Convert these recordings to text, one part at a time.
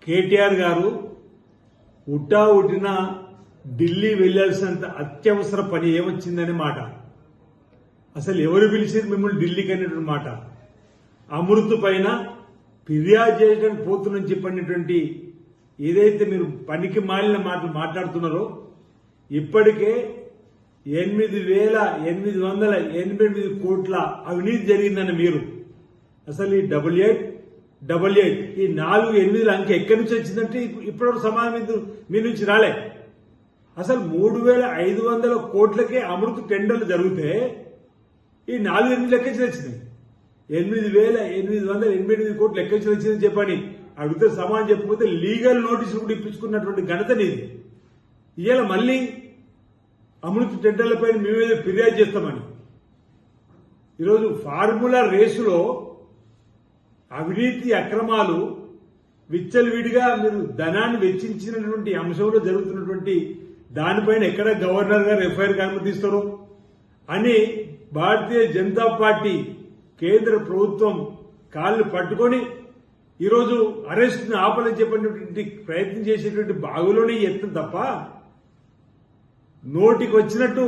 కేటీఆర్ గారు ఉట్టిన ఢిల్లీ వెళ్లాల్సినంత అత్యవసర పని ఏమొచ్చిందనే మాట. అసలు ఎవరు పిలిచారు మిమ్మల్ని ఢిల్లీకి అనేటువంటి మాట. అమృత్ పైన ఫిర్యాదు చేయడానికి పోతుందని చెప్పినటువంటి ఏదైతే మీరు పనికి మాలిన మాటలు మాట్లాడుతున్నారో, ఇప్పటికే 8,888 కోట్ల అవినీతి జరిగిందని మీరు అసలు ఈ 88 ఈ 4 అంకె ఎక్కడి నుంచి వచ్చిందంటే ఇప్పటివరకు సమాధానం మీ నుంచి రాలే. అసలు 3,500 కోట్లకే అమృత్ టెండర్లు జరిగితే ఈ 4 లెక్కించి వచ్చింది. 8,888 కోట్లు లెక్కించి వచ్చిందని చెప్పని అడిగితే సమాధానం చెప్పకపోతే లీగల్ నోటీసులు కూడా ఇప్పించుకున్నటువంటి ఘనత నీది. ఇవాళ మళ్ళీ అమృత్ టెండర్లపై మేము ఏదో ఫిర్యాదు చేస్తామని ఈరోజు ఫార్ములా రేసులో అవినీతి అక్రమాలు విచ్చలవిడిగా మీరు ధనాన్ని వెచ్చించినటువంటి అంశంలో జరుగుతున్నటువంటి దానిపైన ఎక్కడ గవర్నర్ గారు ఎఫ్ఐఆర్ అనుమతిస్తారో అని భారతీయ జనతా పార్టీ కేంద్ర ప్రభుత్వం కాళ్ళు పట్టుకొని ఈరోజు అరెస్ట్ను ఆపాలని చెప్పినటువంటి ప్రయత్నం చేసేటువంటి బాగులోనే ఎత్తం తప్ప నోటికి వచ్చినట్టు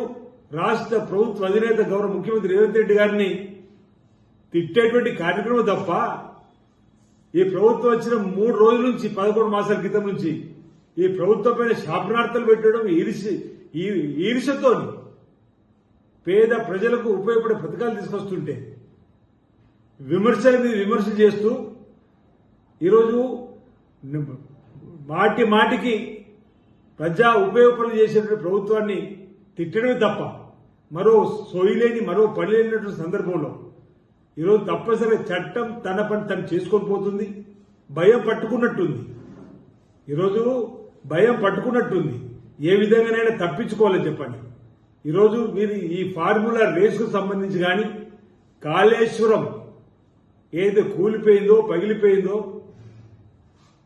రాష్ట్ర ప్రభుత్వ అధినేత గౌరవ ముఖ్యమంత్రి రేవంత్ రెడ్డి గారిని తిట్టేటువంటి కార్యక్రమం తప్ప ఈ ప్రభుత్వం వచ్చిన 3 రోజుల నుంచి 11 మాసాల క్రితం నుంచి ఈ ప్రభుత్వం పైన శాపనార్థాలు పెట్టడం ఈర్షతో పేద ప్రజలకు ఉపయోగపడే పథకాలు తీసుకొస్తుంటే విమర్శల మీద విమర్శలు చేస్తూ ఈరోజు మాటికి ప్రజా ఉపయోగపనులు చేసేటువంటి ప్రభుత్వాన్ని తిట్టడమే తప్ప మరో సోయిలేని మరో పని లేనటువంటి సందర్భంలో ఈరోజు తప్పనిసరిగా చట్టం తన పని తను చేసుకొని పోతుంది. భయం పట్టుకున్నట్టుంది. ఈరోజు భయం పట్టుకున్నట్టుంది. ఏ విధంగానైనా తప్పించుకోవాలని చెప్పండి. ఈరోజు మీరు ఈ ఫార్ములా రేసుకు సంబంధించి కానీ కాళేశ్వరం ఏదో కూలిపోయిందో పగిలిపోయిందో,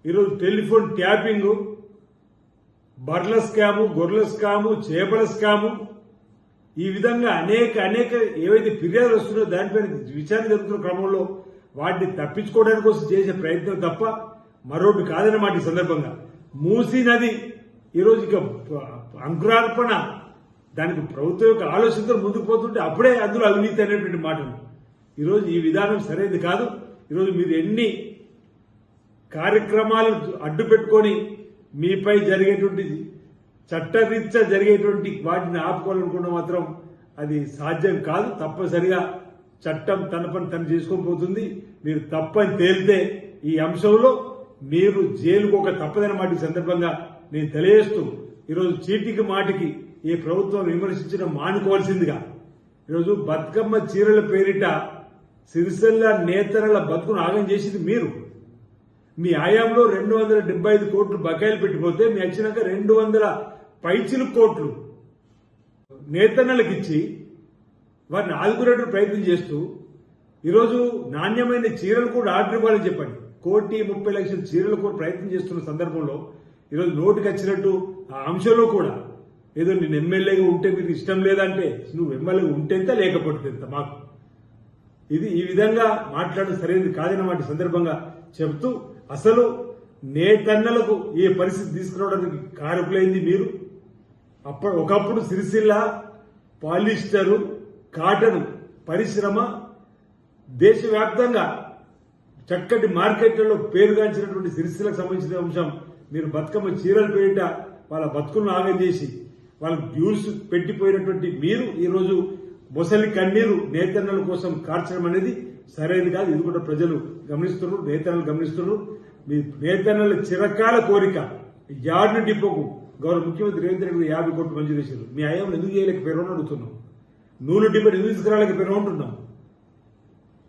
ఈరోజు టెలిఫోన్ ట్యాపింగ్, బర్ల స్కాము, గొర్రెల స్కాము, చేపల స్కాము, ఈ విధంగా అనేక ఏవైతే ఫిర్యాదులు వస్తున్నాయో దానిపైన విచారణ జరుగుతున్న క్రమంలో వాటిని తప్పించుకోవడానికి కోసం చేసే ప్రయత్నం తప్ప మరొకటి కాదన్నమాట. ఈ సందర్భంగా మూసీ నది ఈరోజు ఇక అంకురార్పణ దానికి ప్రభుత్వం యొక్క ఆలోచనతో ముందుకు పోతుంటే అప్పుడే అందులో అవినీతి అనేటువంటి మాటలు. ఈరోజు ఈ విధానం సరైనది కాదు. ఈరోజు మీరు ఎన్ని కార్యక్రమాలు అడ్డు పెట్టుకొని మీపై జరిగేటువంటి చట్టరీత్యా జరిగేటువంటి వాటిని ఆపుకోవాలనుకుంటే మాత్రం అది సాధ్యం కాదు. తప్పనిసరిగా చట్టం తన పని తను చేసుకొని పోతుంది. మీరు తప్పని తేలితే ఈ అంశంలో మీరు జైలుకోక తప్పదన్నమాట. ఈ సందర్భంగా నేను తెలియజేస్తూ ఈరోజు చీటికి మాటికి ఈ ప్రభుత్వం విమర్శించడం మానుకోవాల్సిందిగా ఈరోజు బతుకమ్మ చీరల పేరిట సిరిసిల్ల నేతరల బతుకును ఆగం చేసింది మీరు. మీ ఆయాంలో 275 కోట్లు బకాయిలు పెట్టిపోతే మీ వచ్చినాక 200 పైచిలు కోట్లు నేతన్నలకు ఇచ్చి వారిని ఆదుకునేటువంటి ప్రయత్నం చేస్తూ ఈరోజు నాణ్యమైన చీరలు కూడా ఆర్డర్ ఇవ్వాలని చెప్పండి. 1,30,00,000 చీరలు కూడా ప్రయత్నం చేస్తున్న సందర్భంలో ఈరోజు నోటికి వచ్చినట్టు ఆ అంశంలో కూడా ఏదో నేను ఎమ్మెల్యేగా ఉంటే మీకు ఇష్టం లేదంటే నువ్వు ఎమ్మెల్యేగా ఉంటేంత లేకపోతే ఎంత మాకు ఇది ఈ విధంగా మాట్లాడడం సరైనది కాదన్నమాట. సందర్భంగా చెబుతూ అసలు నేతన్నలకు ఈ పరిస్థితి తీసుకురావడానికి కారకులైంది మీరు. ఒకప్పుడు సిరిసిల్ల పాలిస్టరు కాటన్ పరిశ్రమ దేశవ్యాప్తంగా చక్కటి మార్కెట్లలో పేరుగాంచినటువంటి సిరిసిల్లకు సంబంధించిన అంశం మీరు బతుకమ్మ చీరల పేరిట వాళ్ళ బతుకులను ఆగం చేసి వాళ్ళకు డ్యూస్ పెట్టిపోయినటువంటి మీరు ఈరోజు మొసలి కన్నీరు నేతన్నల కోసం కార్చడం అనేది సరైనది కాదు. ఇది కూడా ప్రజలు గమనిస్తున్నారు, నేతన్నలు గమనిస్తున్నారు. మీ నేతన్నల చిరకాల కోరిక యార్డు డిపోకు గౌరవ ముఖ్యమంత్రి రేవంత్ రెడ్డి 50 కోట్లు మంజూరు చేశారు. మీ అయ్యం ఎందుకు చేయలేకపోయారని అడుగుతున్నాం. నూలు డిపో ఎందుకు తీసుకురాలేకపోయారో అంటున్నాం.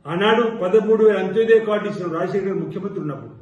ఆనాడు 13,000 అంత్యోదయ కార్డు ఇచ్చిన రాజశేఖర ముఖ్యమంత్రి ఉన్నప్పుడు